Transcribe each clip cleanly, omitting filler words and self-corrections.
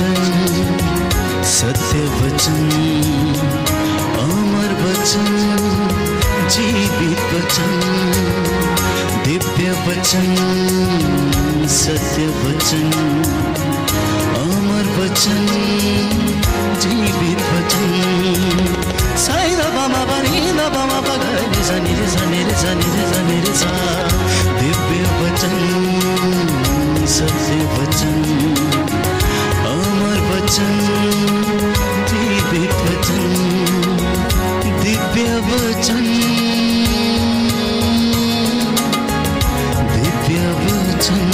वचन, सत्य वचन, अमर वचन, जीवित वचन, दिव्य वचन, सत्य वचन, अमर वचन, जीवित वचन। साई दा बा मा बा नी दा बा मा बा गा रे सा नी रे सा नी रे सा नी रे सा नी रे सा। दिव्य वचन, सत्य वचन, अमर वचन, जीवित वचन, दिव्य वचन, दिव्य वचन।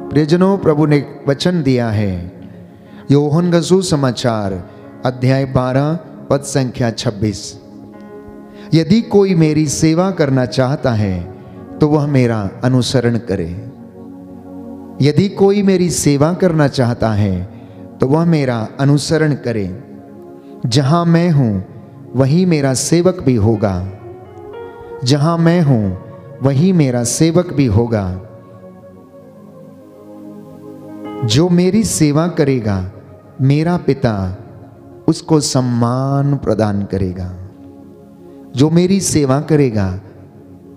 प्रियजनों, प्रभु ने वचन दिया है। यूहन्ना का सुसमाचार अध्याय 12 पद संख्या 26। यदि कोई मेरी सेवा करना चाहता है तो वह मेरा अनुसरण करे। यदि कोई मेरी सेवा करना चाहता है तो वह मेरा अनुसरण करे। जहां मैं हूं वहीं मेरा सेवक भी होगा। जहां मैं हूं वहीं मेरा सेवक भी होगा। जो मेरी सेवा करेगा मेरा पिता उसको सम्मान प्रदान करेगा। जो मेरी सेवा करेगा,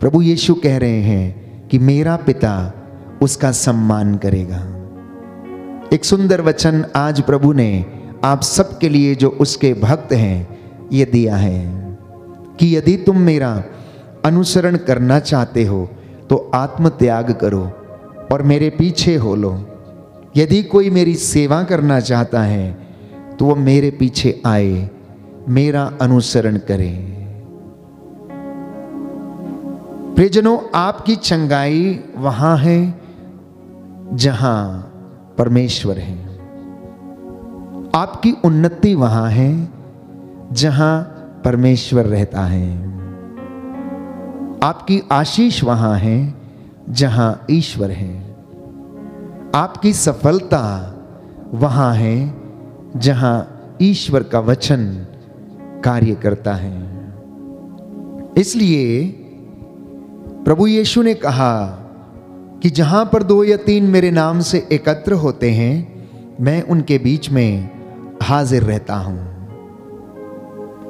प्रभु यीशु कह रहे हैं कि मेरा पिता उसका सम्मान करेगा। एक सुंदर वचन आज प्रभु ने आप सबके लिए जो उसके भक्त हैं ये दिया है कि यदि तुम मेरा अनुसरण करना चाहते हो तो आत्म त्याग करो और मेरे पीछे हो लो। यदि कोई मेरी सेवा करना चाहता है तो वह मेरे पीछे आए, मेरा अनुसरण करे। प्रियजनों, आपकी चंगाई वहां है जहां परमेश्वर है। आपकी उन्नति वहां है जहां परमेश्वर रहता है। आपकी आशीष वहां है जहां ईश्वर है। आपकी सफलता वहां है जहां ईश्वर का वचन कार्य करता है। इसलिए प्रभु यीशु ने कहा कि जहां पर 2 या 3 मेरे नाम से एकत्र होते हैं, मैं उनके बीच में हाजिर रहता हूं।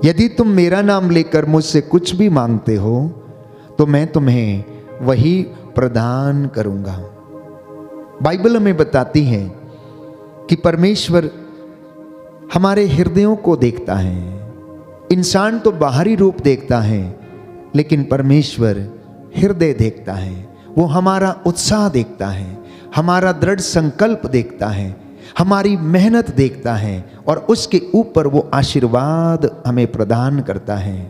यदि तुम मेरा नाम लेकर मुझसे कुछ भी मांगते हो तो मैं तुम्हें वही प्रदान करूंगा। बाइबल हमें बताती है कि परमेश्वर हमारे हृदयों को देखता है। इंसान तो बाहरी रूप देखता है, लेकिन परमेश्वर हृदय देखता है। वो हमारा उत्साह देखता है, हमारा दृढ़ संकल्प देखता है, हमारी मेहनत देखता है और उसके ऊपर वो आशीर्वाद हमें प्रदान करता है।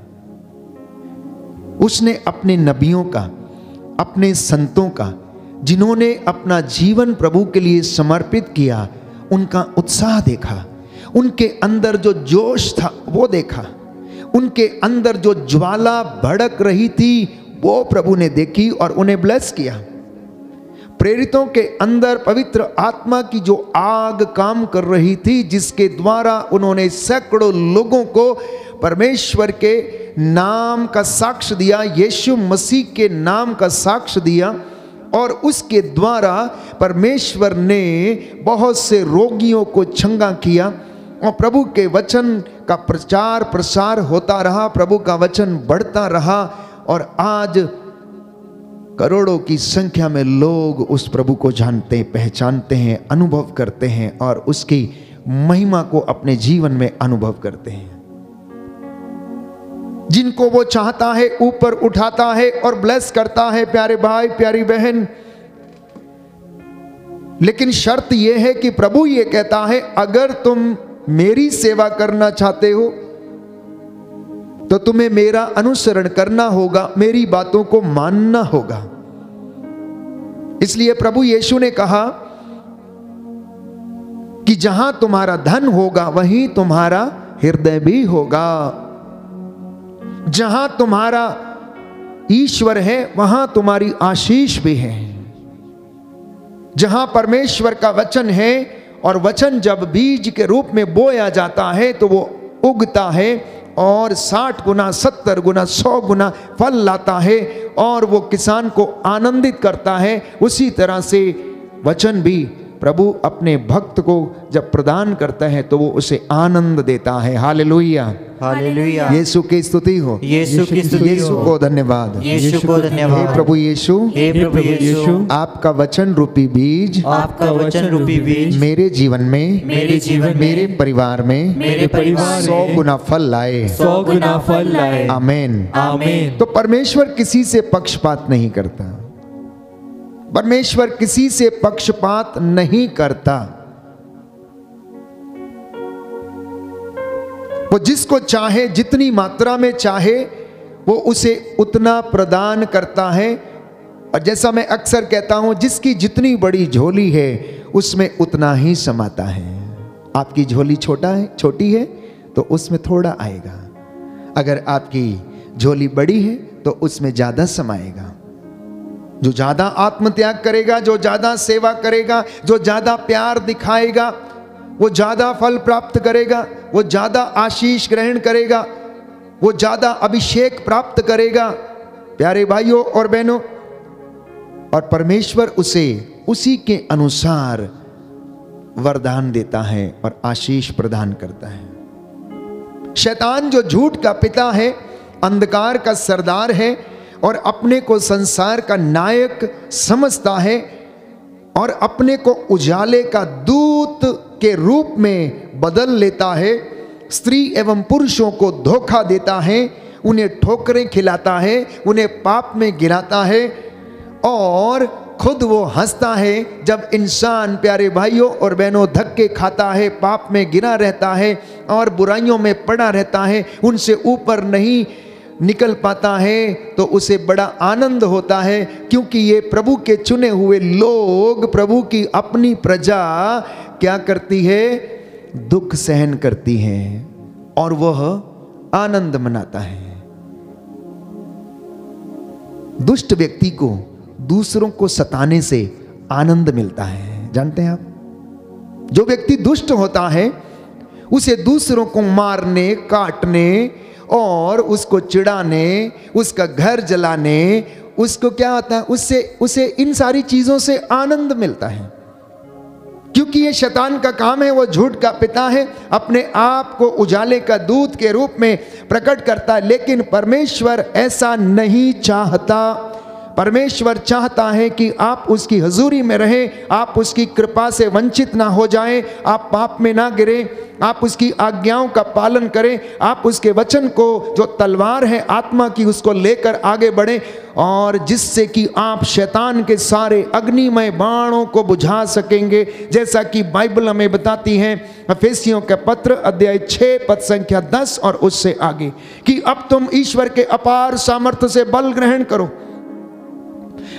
उसने अपने नबियों का, अपने संतों का, जिन्होंने अपना जीवन प्रभु के लिए समर्पित किया, उनका उत्साह देखा। उनके अंदर जो जोश था वो देखा। उनके अंदर जो ज्वाला भड़क रही थी वो प्रभु ने देखी और उन्हें ब्लेस किया। प्रेरितों के अंदर पवित्र आत्मा की जो आग काम कर रही थी, जिसके द्वारा उन्होंने सैकड़ों लोगों को परमेश्वर के नाम का साक्ष्य दिया, यीशु मसीह के नाम का साक्ष्य दिया, और उसके द्वारा परमेश्वर ने बहुत से रोगियों को चंगा किया और प्रभु के वचन का प्रचार प्रसार होता रहा। प्रभु का वचन बढ़ता रहा और आज करोड़ों की संख्या में लोग उस प्रभु को जानते, पहचानते हैं, अनुभव करते हैं और उसकी महिमा को अपने जीवन में अनुभव करते हैं। जिनको वो चाहता है ऊपर उठाता है और ब्लेस करता है, प्यारे भाई प्यारी बहन। लेकिन शर्त यह है कि प्रभु ये कहता है, अगर तुम मेरी सेवा करना चाहते हो तो तुम्हें मेरा अनुसरण करना होगा, मेरी बातों को मानना होगा। इसलिए प्रभु यीशु ने कहा कि जहां तुम्हारा धन होगा वहीं तुम्हारा हृदय भी होगा। जहां तुम्हारा ईश्वर है वहां तुम्हारी आशीष भी है। जहां परमेश्वर का वचन है और वचन जब बीज के रूप में बोया जाता है तो वो उगता है और 60 गुना, 70 गुना, 100 गुना फल लाता है और वो किसान को आनंदित करता है। उसी तरह से वचन भी प्रभु अपने भक्त को जब प्रदान करता है तो वो उसे आनंद देता है। Hallelujah, hallelujah. यीशु की स्तुति हो, यीशु की स्तुति यीशु हो। को धन्यवाद, यीशु को हे धन्यवाद। प्रभु यीशु, हे प्रभु यीशु, आपका वचन रूपी बीज आपका वचन रूपी बीज मेरे जीवन में, मेरे जीवन में, मेरे परिवार में, मेरे परिवार 100 में गुना फल लाए। 100 गुना फल लाए। आमीन। आमीन। तो परमेश्वर किसी से पक्षपात नहीं करता, परमेश्वर किसी से पक्षपात नहीं करता। वो जिसको चाहे, जितनी मात्रा में चाहे, वो उसे उतना प्रदान करता है। और जैसा मैं अक्सर कहता हूं, जिसकी जितनी बड़ी झोली है उसमें उतना ही समाता है। आपकी झोली छोटी है तो उसमें थोड़ा आएगा, अगर आपकी झोली बड़ी है तो उसमें ज्यादा समाएगा। जो ज्यादा आत्मत्याग करेगा, जो ज्यादा सेवा करेगा, जो ज्यादा प्यार दिखाएगा, वो ज्यादा फल प्राप्त करेगा, वो ज्यादा आशीष ग्रहण करेगा, वो ज्यादा अभिषेक प्राप्त करेगा। प्यारे भाइयों और बहनों, और परमेश्वर उसे उसी के अनुसार वरदान देता है और आशीष प्रदान करता है। शैतान जो झूठ का पिता है, अंधकार का सरदार है और अपने को संसार का नायक समझता है और अपने को उजाले का दूत के रूप में बदल लेता है, स्त्री एवं पुरुषों को धोखा देता है, उन्हें ठोकरें खिलाता है, उन्हें पाप में गिराता है और खुद वो हंसता है जब इंसान, प्यारे भाइयों और बहनों, धक्के खाता है, पाप में गिरा रहता है और बुराइयों में पड़ा रहता है, उनसे ऊपर नहीं निकल पाता है, तो उसे बड़ा आनंद होता है, क्योंकि ये प्रभु के चुने हुए लोग, प्रभु की अपनी प्रजा क्या करती है? दुख सहन करती है और वह आनंद मनाता है। दुष्ट व्यक्ति को दूसरों को सताने से आनंद मिलता है। जानते हैं आप, जो व्यक्ति दुष्ट होता है उसे दूसरों को मारने, काटने और उसको चिढ़ाने, उसका घर जलाने, उसको क्या होता है, उसे इन सारी चीजों से आनंद मिलता है, क्योंकि ये शैतान का काम है। वो झूठ का पिता है, अपने आप को उजाले का दूत के रूप में प्रकट करता है, लेकिन परमेश्वर ऐसा नहीं चाहता। परमेश्वर चाहता है कि आप उसकी हजूरी में रहें, आप उसकी कृपा से वंचित ना हो जाएं, आप पाप में ना गिरें, आप उसकी आज्ञाओं का पालन करें, आप उसके वचन को जो तलवार है आत्मा की उसको लेकर आगे बढ़ें, और जिससे कि आप शैतान के सारे अग्निमय बाणों को बुझा सकेंगे। जैसा कि बाइबल हमें बताती है एफेसियों के पत्र अध्याय 6 पद संख्या 10 और उससे आगे, कि अब तुम ईश्वर के अपार सामर्थ्य से बल ग्रहण करो।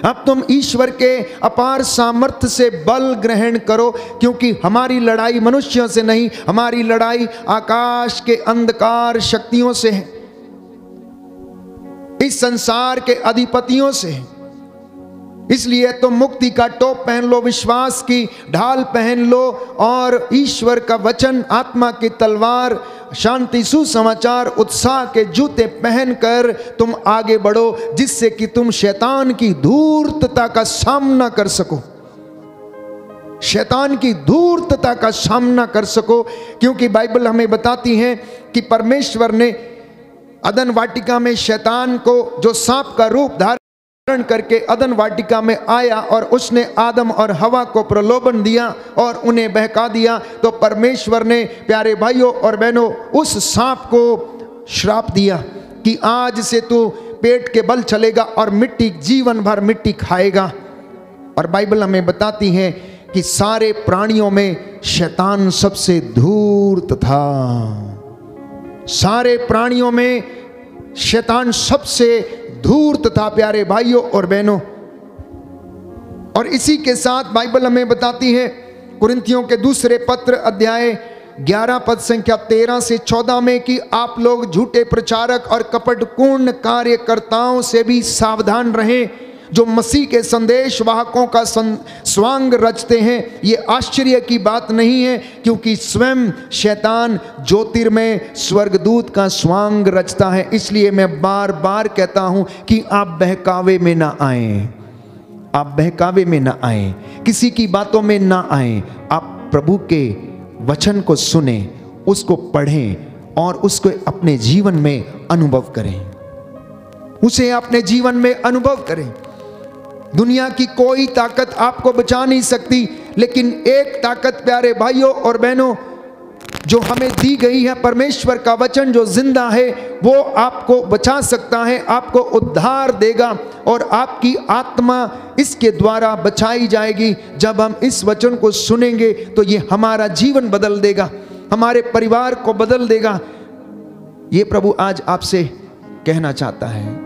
अब तुम ईश्वर के अपार सामर्थ्य से बल ग्रहण करो, क्योंकि हमारी लड़ाई मनुष्यों से नहीं, हमारी लड़ाई आकाश के अंधकार शक्तियों से है, इस संसार के अधिपतियों से है। इसलिए तुम मुक्ति का टोप पहन लो, विश्वास की ढाल पहन लो और ईश्वर का वचन, आत्मा की तलवार, शांति, सुसमाचार, उत्साह के जूते पहनकर तुम आगे बढ़ो, जिससे कि तुम शैतान की धूर्तता का सामना कर सको, शैतान की धूर्तता का सामना कर सको। क्योंकि बाइबल हमें बताती है कि परमेश्वर ने अदन वाटिका में शैतान को, जो सांप का रूप धारण करके अदन वाटिका में आया और उसने आदम और हवा को प्रलोभन दिया और उन्हें बहका दिया, तो परमेश्वर ने, प्यारे भाइयों और बहनों, उस सांप को श्राप दिया कि आज से तू पेट के बल चलेगा और मिट्टी, जीवन भर मिट्टी खाएगा। और बाइबल हमें बताती है कि सारे प्राणियों में शैतान सबसे धूर्त था, सारे प्राणियों में शैतान सबसे धूर्त था, प्यारे भाइयों और बहनों। और इसी के साथ बाइबल हमें बताती है कुरिन्थियों के दूसरे पत्र अध्याय 11 पद संख्या 13 से 14 में कि आप लोग झूठे प्रचारक और कपटपूर्ण कार्यकर्ताओं से भी सावधान रहें, जो मसीह के संदेश वाहकों का स्वांग रचते हैं। ये आश्चर्य की बात नहीं है, क्योंकि स्वयं शैतान ज्योतिर्मय स्वर्गदूत का स्वांग रचता है। इसलिए मैं बार बार कहता हूं कि आप बहकावे में ना आए, आप बहकावे में ना आए, किसी की बातों में ना आए। आप प्रभु के वचन को सुने, उसको पढ़ें और उसको अपने जीवन में अनुभव करें, उसे अपने जीवन में अनुभव करें। दुनिया की कोई ताकत आपको बचा नहीं सकती, लेकिन एक ताकत प्यारे भाइयों और बहनों जो हमें दी गई है, परमेश्वर का वचन जो जिंदा है, वो आपको बचा सकता है, आपको उद्धार देगा और आपकी आत्मा इसके द्वारा बचाई जाएगी। जब हम इस वचन को सुनेंगे तो ये हमारा जीवन बदल देगा, हमारे परिवार को बदल देगा। ये प्रभु आज आपसे कहना चाहता है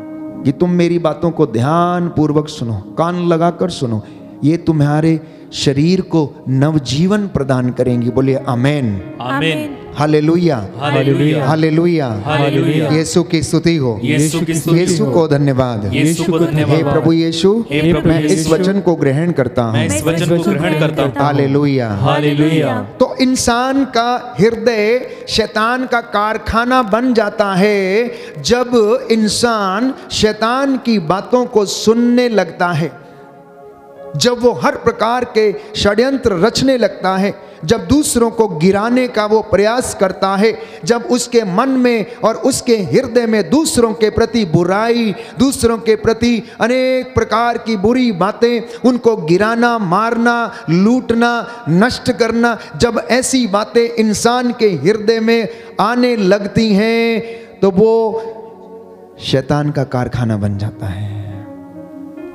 कि तुम मेरी बातों को ध्यान पूर्वक सुनो, कान लगाकर सुनो, ये तुम्हारे शरीर को नवजीवन प्रदान करेंगी। बोलिए आमेन, आमेन, hallelujah, hallelujah, hallelujah, hallelujah. Yeshu की स्तुति हो, यीशु की स्तुति यीशु हो। को धन्यवाद। यीशु को धन्यवाद। हे प्रभु यीशु, हे प्रभु मैं इस यीशु, वचन को ग्रहण करता हूँ। मैं इस वचन को ग्रहण करता हूँ। Hallelujah, hallelujah. तो इंसान का हृदय शैतान का कारखाना बन जाता है जब इंसान शैतान की बातों को सुनने लगता है, जब वो हर प्रकार के षड्यंत्र रचने लगता है, जब दूसरों को गिराने का वो प्रयास करता है, जब उसके मन में और उसके हृदय में दूसरों के प्रति बुराई, दूसरों के प्रति अनेक प्रकार की बुरी बातें, उनको गिराना, मारना, लूटना, नष्ट करना, जब ऐसी बातें इंसान के हृदय में आने लगती हैं तो वो शैतान का कारखाना बन जाता है,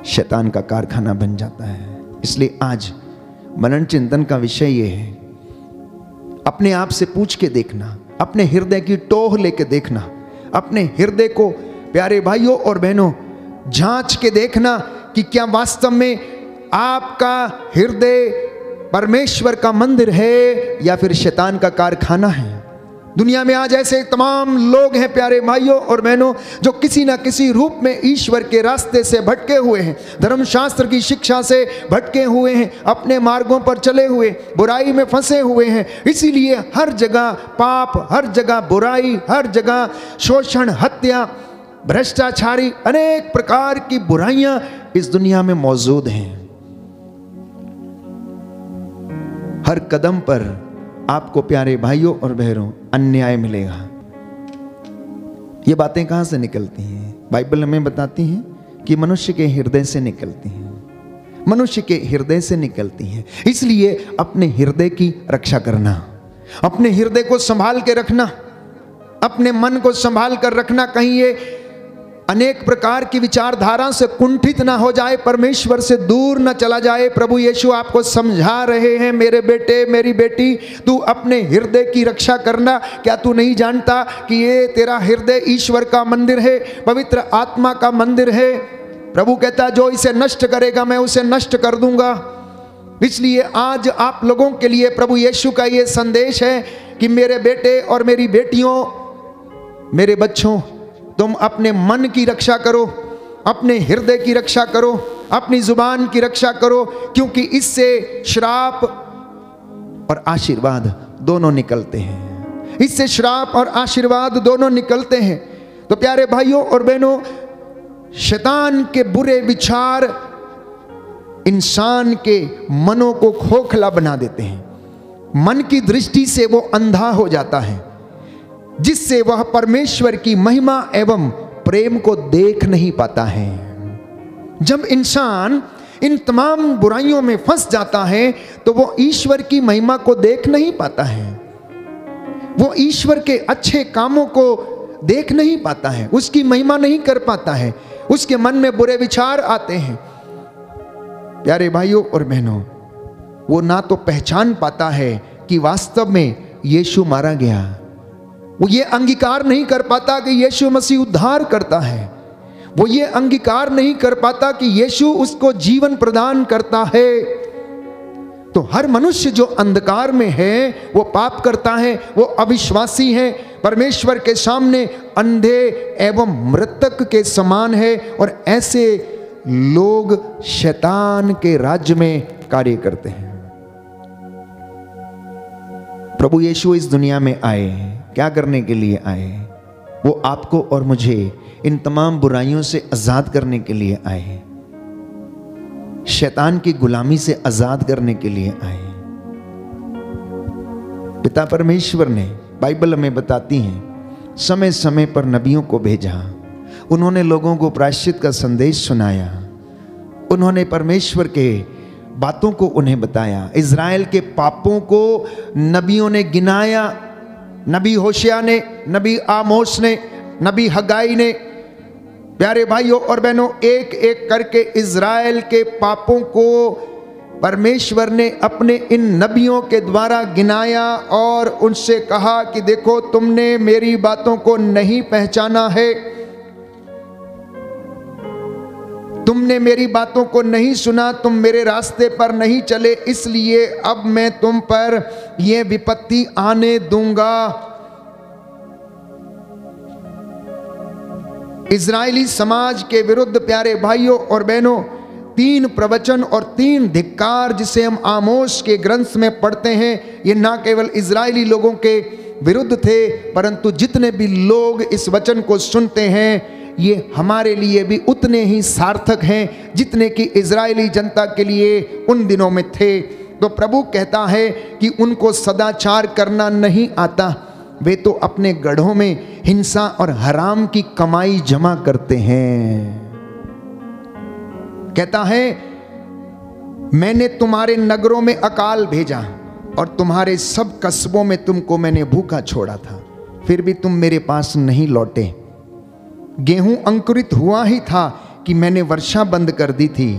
शैतान का कारखाना बन जाता है। इसलिए आज मनन चिंतन का विषय ये है, अपने आप से पूछ के देखना, अपने हृदय की टोह लेके देखना, अपने हृदय को प्यारे भाइयों और बहनों जांच के देखना कि क्या वास्तव में आपका हृदय परमेश्वर का मंदिर है या फिर शैतान का कारखाना है। दुनिया में आज ऐसे तमाम लोग हैं प्यारे भाइयों और बहनों जो किसी ना किसी रूप में ईश्वर के रास्ते से भटके हुए हैं, धर्मशास्त्र की शिक्षा से भटके हुए हैं, अपने मार्गों पर चले हुए, बुराई में फंसे हुए हैं। इसीलिए हर जगह पाप, हर जगह बुराई, हर जगह शोषण, हत्या, भ्रष्टाचारी, अनेक प्रकार की बुराइयां इस दुनिया में मौजूद हैं। हर कदम पर आपको प्यारे भाइयों और बहनों अन्याय मिलेगा। ये बातें कहां से निकलती हैं? बाइबल हमें बताती है कि मनुष्य के हृदय से निकलती हैं, मनुष्य के हृदय से निकलती हैं। इसलिए अपने हृदय की रक्षा करना, अपने हृदय को संभाल के रखना, अपने मन को संभाल कर रखना, कहीं ये अनेक प्रकार की विचारधारा से कुंठित ना हो जाए, परमेश्वर से दूर ना चला जाए। प्रभु यीशु आपको समझा रहे हैं, मेरे बेटे, मेरी बेटी, तू अपने हृदय की रक्षा करना। क्या तू नहीं जानता कि ये तेरा हृदय ईश्वर का मंदिर है, पवित्र आत्मा का मंदिर है? प्रभु कहता जो इसे नष्ट करेगा मैं उसे नष्ट कर दूंगा। इसलिए आज आप लोगों के लिए प्रभु यीशु का ये संदेश है कि मेरे बेटे और मेरी बेटियों, मेरे बच्चों, तुम अपने मन की रक्षा करो, अपने हृदय की रक्षा करो, अपनी जुबान की रक्षा करो, क्योंकि इससे श्राप और आशीर्वाद दोनों निकलते हैं। इससे श्राप और आशीर्वाद दोनों निकलते हैं। तो प्यारे भाइयों और बहनों, शैतान के बुरे विचार इंसान के मनों को खोखला बना देते हैं। मन की दृष्टि से वो अंधा हो जाता है, जिससे वह परमेश्वर की महिमा एवं प्रेम को देख नहीं पाता है। जब इंसान इन तमाम बुराइयों में फंस जाता है तो वो ईश्वर की महिमा को देख नहीं पाता है, वो ईश्वर के अच्छे कामों को देख नहीं पाता है, उसकी महिमा नहीं कर पाता है, उसके मन में बुरे विचार आते हैं। प्यारे भाइयों और बहनों, वो ना तो पहचान पाता है कि वास्तव में यीशु मारा गया, वो ये अंगीकार नहीं कर पाता कि यीशु मसीह उद्धार करता है, वो ये अंगीकार नहीं कर पाता कि यीशु उसको जीवन प्रदान करता है। तो हर मनुष्य जो अंधकार में है वो पाप करता है, वो अविश्वासी है, परमेश्वर के सामने अंधे एवं मृतक के समान है। और ऐसे लोग शैतान के राज्य में कार्य करते हैं। प्रभु यीशु इस दुनिया में आए, क्या करने के लिए आए? वो आपको और मुझे इन तमाम बुराइयों से आजाद करने के लिए आए, शैतान की गुलामी से आजाद करने के लिए आए। पिता परमेश्वर ने, बाइबल हमें बताती है, समय समय पर नबियों को भेजा। उन्होंने लोगों को प्रायश्चित का संदेश सुनाया, उन्होंने परमेश्वर के बातों को उन्हें बताया। इज़राइल के पापों को नबियों ने गिनाया। नबी होशिया ने, नबी आमोस ने, नबी हगाई ने, प्यारे भाइयों और बहनों, एक एक करके इज़राइल के पापों को परमेश्वर ने अपने इन नबियों के द्वारा गिनाया और उनसे कहा कि देखो, तुमने मेरी बातों को नहीं पहचाना है, तुमने मेरी बातों को नहीं सुना, तुम मेरे रास्ते पर नहीं चले, इसलिए अब मैं तुम पर यह विपत्ति आने दूंगा। इजरायली समाज के विरुद्ध, प्यारे भाइयों और बहनों, 3 प्रवचन और 3 धिक्कार जिसे हम आमोस के ग्रंथ में पढ़ते हैं, ये ना केवल इजरायली लोगों के विरुद्ध थे, परंतु जितने भी लोग इस वचन को सुनते हैं, ये हमारे लिए भी उतने ही सार्थक हैं जितने कि इजरायली जनता के लिए उन दिनों में थे। तो प्रभु कहता है कि उनको सदाचार करना नहीं आता, वे तो अपने गढ़ों में हिंसा और हराम की कमाई जमा करते हैं। कहता है, मैंने तुम्हारे नगरों में अकाल भेजा और तुम्हारे सब कस्बों में तुमको मैंने भूखा छोड़ा था, फिर भी तुम मेरे पास नहीं लौटे। गेहूं अंकुरित हुआ ही था कि मैंने वर्षा बंद कर दी थी।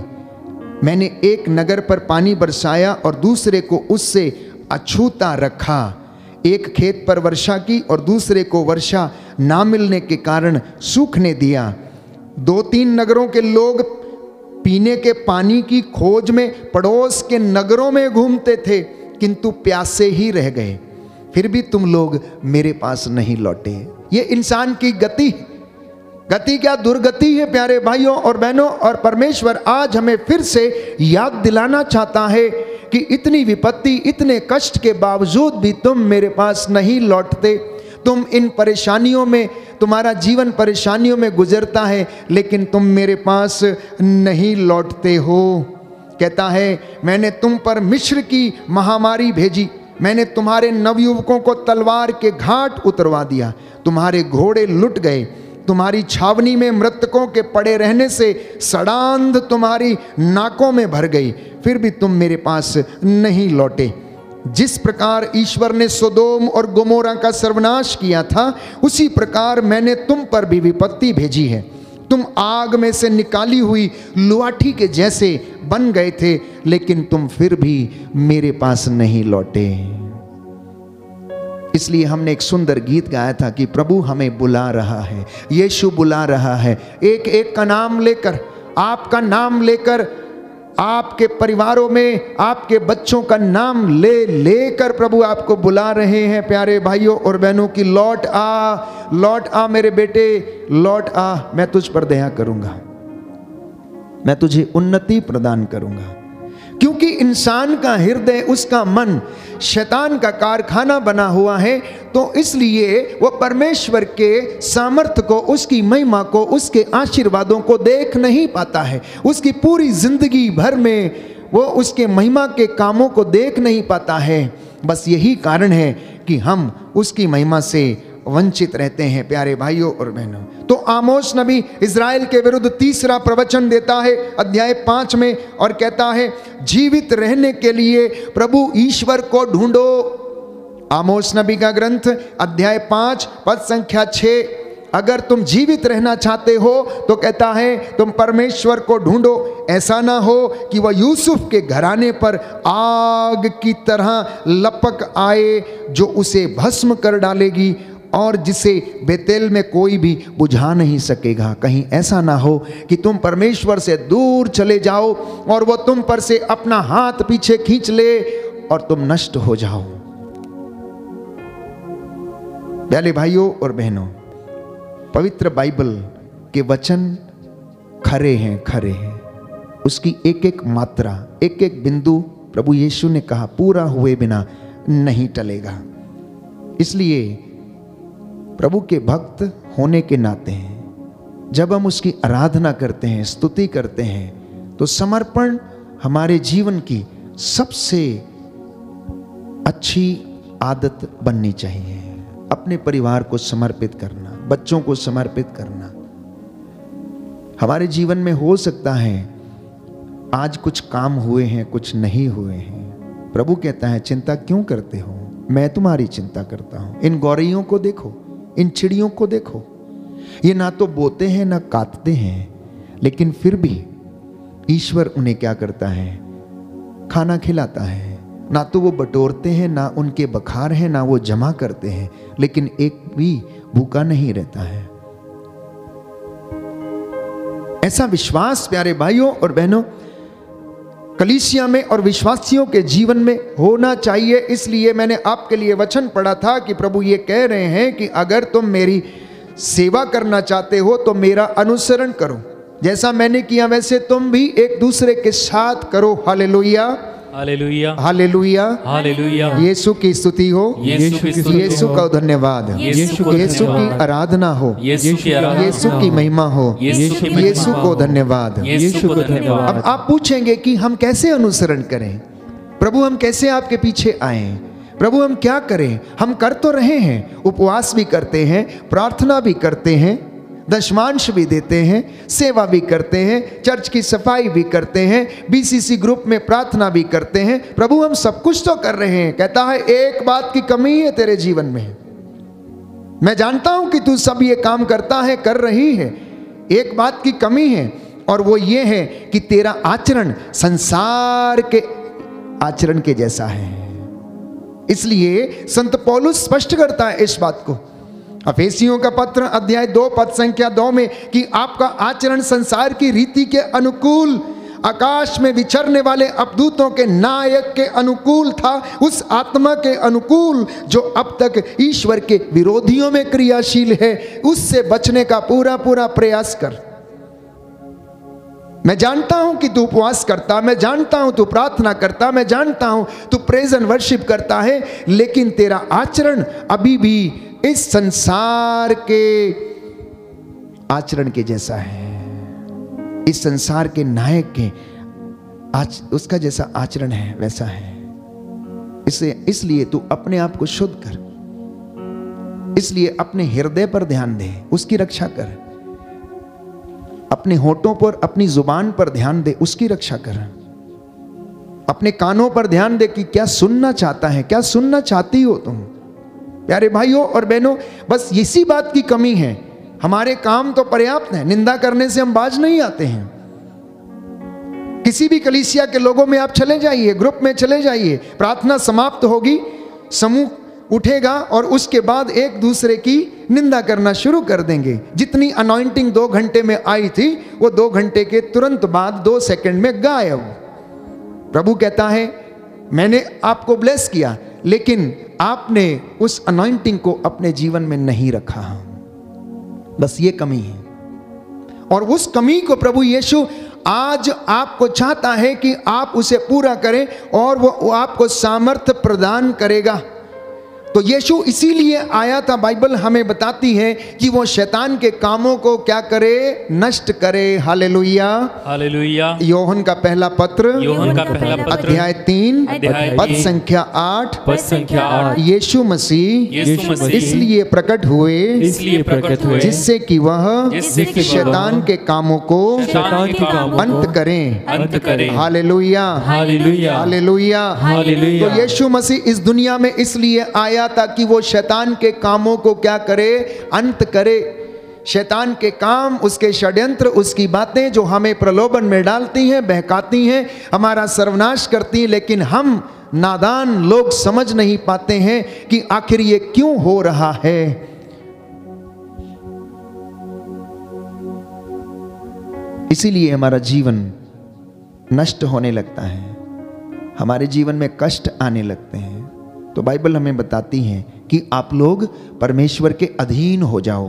मैंने एक नगर पर पानी बरसाया और दूसरे को उससे अछूता रखा। एक खेत पर वर्षा की और दूसरे को वर्षा ना मिलने के कारण सूखने दिया। 2-3 नगरों के लोग पीने के पानी की खोज में पड़ोस के नगरों में घूमते थे, किंतु प्यासे ही रह गए, फिर भी तुम लोग मेरे पास नहीं लौटे। ये इंसान की गति क्या दुर्गति है, प्यारे भाइयों और बहनों। और परमेश्वर आज हमें फिर से याद दिलाना चाहता है कि इतनी विपत्ति, इतने कष्ट के बावजूद भी तुम मेरे पास नहीं लौटते। तुम इन परेशानियों में, तुम्हारा जीवन परेशानियों में गुजरता है, लेकिन तुम मेरे पास नहीं लौटते हो। कहता है, मैंने तुम पर मिस्र की महामारी भेजी, मैंने तुम्हारे नवयुवकों को तलवार के घाट उतरवा दिया, तुम्हारे घोड़े लुट गए, तुम्हारी छावनी में मृतकों के पड़े रहने से सड़ांध तुम्हारी नाकों में भर गई, फिर भी तुम मेरे पास नहीं लौटे। जिस प्रकार ईश्वर ने सोदोम और गोमोरा का सर्वनाश किया था, उसी प्रकार मैंने तुम पर भी विपत्ति भेजी है। तुम आग में से निकाली हुई लुआठी के जैसे बन गए थे, लेकिन तुम फिर भी मेरे पास नहीं लौटे। इसलिए हमने एक सुंदर गीत गाया था कि प्रभु हमें बुला रहा है, यीशु बुला रहा है। एक एक का नाम लेकर, आपका नाम लेकर, आपके परिवारों में आपके बच्चों का नाम लेकर प्रभु आपको बुला रहे हैं, प्यारे भाइयों और बहनों, की लौट आ मेरे बेटे, लौट आ, मैं तुझ पर दया करूंगा, मैं तुझे उन्नति प्रदान करूंगा। क्योंकि इंसान का हृदय, उसका मन शैतान का कारखाना बना हुआ है, तो इसलिए वो परमेश्वर के सामर्थ्य को, उसकी महिमा को, उसके आशीर्वादों को देख नहीं पाता है। उसकी पूरी जिंदगी भर में वो उसके महिमा के कामों को देख नहीं पाता है। बस यही कारण है कि हम उसकी महिमा से वंचित रहते हैं, प्यारे भाइयों और बहनों। तो आमोस नबी इज़राइल के विरुद्ध 3रा प्रवचन देता है अध्याय 5 में, और कहता है, जीवित रहने के लिए प्रभु ईश्वर को ढूंढो। आमोस नबी का ग्रंथ अध्याय 5 पद संख्या 6। अगर तुम जीवित रहना चाहते हो तो कहता है, तुम परमेश्वर को ढूंढो। ऐसा ना हो कि वह यूसुफ के घराने पर आग की तरह लपक आए, जो उसे भस्म कर डालेगी और जिसे बेतेल में कोई भी बुझा नहीं सकेगा। कहीं ऐसा ना हो कि तुम परमेश्वर से दूर चले जाओ और वो तुम पर से अपना हाथ पीछे खींच ले और तुम नष्ट हो जाओ। प्यारे भाइयों और बहनों, पवित्र बाइबल के वचन खरे हैं, खरे हैं। उसकी एक एक मात्रा, एक एक बिंदु प्रभु यीशु ने कहा पूरा हुए बिना नहीं टलेगा। इसलिए प्रभु के भक्त होने के नाते जब हम उसकी आराधना करते हैं, स्तुति करते हैं, तो समर्पण हमारे जीवन की सबसे अच्छी आदत बननी चाहिए। अपने परिवार को समर्पित करना, बच्चों को समर्पित करना। हमारे जीवन में हो सकता है आज कुछ काम हुए हैं, कुछ नहीं हुए हैं। प्रभु कहता है चिंता क्यों करते हो, मैं तुम्हारी चिंता करता हूं। इन गौरैयों को देखो, इन चिड़ियों को देखो, ये ना तो बोते हैं ना काटते हैं, लेकिन फिर भी ईश्वर उन्हें क्या करता है, खाना खिलाता है। ना तो वो बटोरते हैं, ना उनके बखार हैं, ना वो जमा करते हैं, लेकिन एक भी भूखा नहीं रहता है। ऐसा विश्वास प्यारे भाइयों और बहनों कलीसिया में और विश्वासियों के जीवन में होना चाहिए। इसलिए मैंने आपके लिए वचन पढ़ा था कि प्रभु ये कह रहे हैं कि अगर तुम मेरी सेवा करना चाहते हो तो मेरा अनुसरण करो, जैसा मैंने किया वैसे तुम भी एक दूसरे के साथ करो। Hallelujah, hallelujah, hallelujah, hallelujah. Yeshu की स्तुति हो, यीशु का धन्यवाद, यीशु की आराधना हो, यीशु की महिमा हो, यीशु को धन्यवाद, यीशु को धन्यवाद। अब आप पूछेंगे कि हम कैसे अनुसरण करें, प्रभु हम कैसे आपके पीछे आए, प्रभु हम क्या करें। हम कर तो रहे हैं, उपवास भी करते हैं, प्रार्थना भी करते हैं, दशमांश भी देते हैं, सेवा भी करते हैं, चर्च की सफाई भी करते हैं, बीसीसी ग्रुप में प्रार्थना भी करते हैं। प्रभु हम सब कुछ तो कर रहे हैं। कहता है एक बात की कमी है तेरे जीवन में, मैं जानता हूं कि तू सब ये काम करता है, कर रही है, एक बात की कमी है, और वो ये है कि तेरा आचरण संसार के आचरण के जैसा है। इसलिए संत पौलुस स्पष्ट करता है इस बात को अफेसियों का पत्र अध्याय 2 पद संख्या 2 में कि आपका आचरण संसार की रीति के अनुकूल, आकाश में विचरने वाले अवदूतों के नायक के अनुकूल था, उस आत्मा के अनुकूल जो अब तक ईश्वर के विरोधियों में क्रियाशील है। उससे बचने का पूरा पूरा प्रयास कर। मैं जानता हूं कि तू उपवास करता, मैं जानता हूं तू प्रार्थना करता, मैं जानता हूं तू प्रेज एंड वर्शिप करता है, लेकिन तेरा आचरण अभी भी इस संसार के आचरण के जैसा है। इस संसार के नायक के उसका जैसा आचरण है वैसा है। इसलिए तू अपने आप को शुद्ध कर। इसलिए अपने हृदय पर ध्यान दे, उसकी रक्षा कर। अपने होठों पर, अपनी जुबान पर ध्यान दे, उसकी रक्षा कर। अपने कानों पर ध्यान दे कि क्या सुनना चाहता है, क्या सुनना चाहती हो तुम। प्यारे भाइयों और बहनों, बस इसी बात की कमी है। हमारे काम तो पर्याप्त है, निंदा करने से हम बाज नहीं आते हैं। किसी भी कलीसिया के लोगों में आप चले जाइए, ग्रुप में चले जाइए, प्रार्थना समाप्त होगी, समूह उठेगा और उसके बाद एक दूसरे की निंदा करना शुरू कर देंगे। जितनी अनॉइंटिंग 2 घंटे में आई थी, वो 2 घंटे के तुरंत बाद 2 सेकंड में गायब। प्रभु कहता है मैंने आपको ब्लेस किया, लेकिन आपने उस अनॉइंटिंग को अपने जीवन में नहीं रखा। बस ये कमी है, और उस कमी को प्रभु यीशु आज आपको चाहता है कि आप उसे पूरा करें, और वो आपको सामर्थ्य प्रदान करेगा। तो यीशु इसीलिए आया था। बाइबल हमें बताती है कि वो शैतान के कामों को क्या करे, नष्ट करे। Hallelujah, hallelujah. योहन का पहला पत्र अध्याय 3 पद संख्या 8 यीशु मसीह इसलिए प्रकट हुए जिससे कि वह शैतान के कामों को अंत करें। Hallelujah, hallelujah. तो यीशु मसीह इस दुनिया में इसलिए आया ताकि वो शैतान के कामों को क्या करे, अंत करे। शैतान के काम, उसके षड्यंत्र, उसकी बातें जो हमें प्रलोभन में डालती हैं, बहकाती हैं, हमारा सर्वनाश करती हैं, लेकिन हम नादान लोग समझ नहीं पाते हैं कि आखिर ये क्यों हो रहा है। इसीलिए हमारा जीवन नष्ट होने लगता है, हमारे जीवन में कष्ट आने लगते हैं। तो बाइबल हमें बताती है कि आप लोग परमेश्वर के अधीन हो जाओ।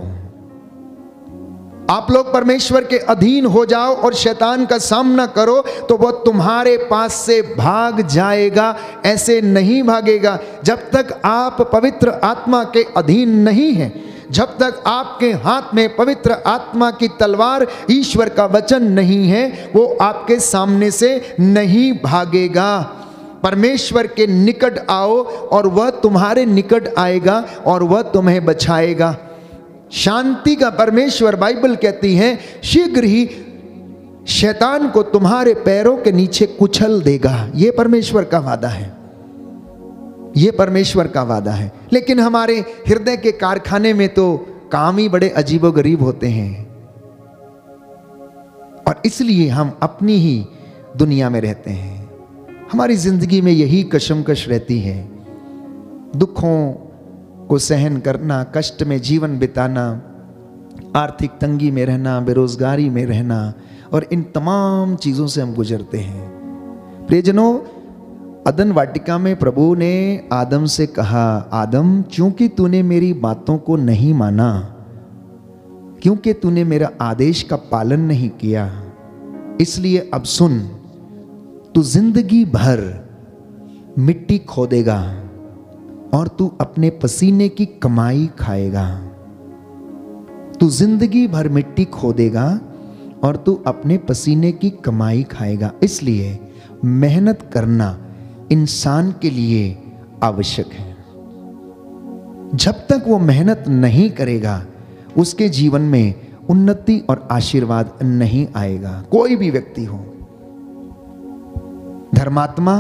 आप लोग परमेश्वर के अधीन हो जाओ और शैतान का सामना करो तो वह तुम्हारे पास से भाग जाएगा, ऐसे नहीं भागेगा। जब तक आप पवित्र आत्मा के अधीन नहीं हैं, जब तक आपके हाथ में पवित्र आत्मा की तलवार ईश्वर का वचन नहीं है, वो आपके सामने से नहीं भागेगा। परमेश्वर के निकट आओ और वह तुम्हारे निकट आएगा और वह तुम्हें बचाएगा। शांति का परमेश्वर, बाइबल कहती है, शीघ्र ही शैतान को तुम्हारे पैरों के नीचे कुचल देगा। यह परमेश्वर का वादा है, यह परमेश्वर का वादा है। लेकिन हमारे हृदय के कारखाने में तो काम ही बड़े अजीबोगरीब होते हैं और इसलिए हम अपनी ही दुनिया में रहते हैं। हमारी जिंदगी में यही कशमकश रहती है, दुखों को सहन करना, कष्ट में जीवन बिताना, आर्थिक तंगी में रहना, बेरोजगारी में रहना, और इन तमाम चीज़ों से हम गुजरते हैं। प्रियजनों, अदन वाटिका में प्रभु ने आदम से कहा, आदम, क्योंकि तूने मेरी बातों को नहीं माना, क्योंकि तूने मेरा आदेश का पालन नहीं किया, इसलिए अब सुन, तू जिंदगी भर मिट्टी खोदेगा और तू अपने पसीने की कमाई खाएगा। तू जिंदगी भर मिट्टी खोदेगा और तू अपने पसीने की कमाई खाएगा। इसलिए मेहनत करना इंसान के लिए आवश्यक है। जब तक वो मेहनत नहीं करेगा, उसके जीवन में उन्नति और आशीर्वाद नहीं आएगा। कोई भी व्यक्ति हो, धर्मात्मा,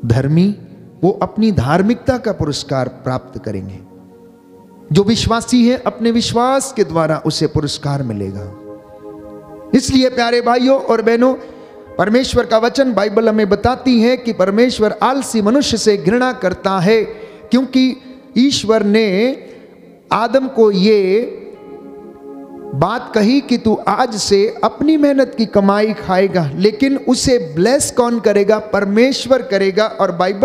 धर्मी, वो अपनी धार्मिकता का पुरस्कार प्राप्त करेंगे। जो विश्वासी है, अपने विश्वास के द्वारा उसे पुरस्कार मिलेगा। इसलिए प्यारे भाइयों और बहनों, परमेश्वर का वचन, बाइबल हमें बताती है कि परमेश्वर आलसी मनुष्य से घृणा करता है, क्योंकि ईश्वर ने आदम को ये बात कही कि तू आज से अपनी मेहनत की कमाई खाएगा, लेकिन उसे ब्लेस कौन करेगा? परमेश्वर करेगा। और बाइबल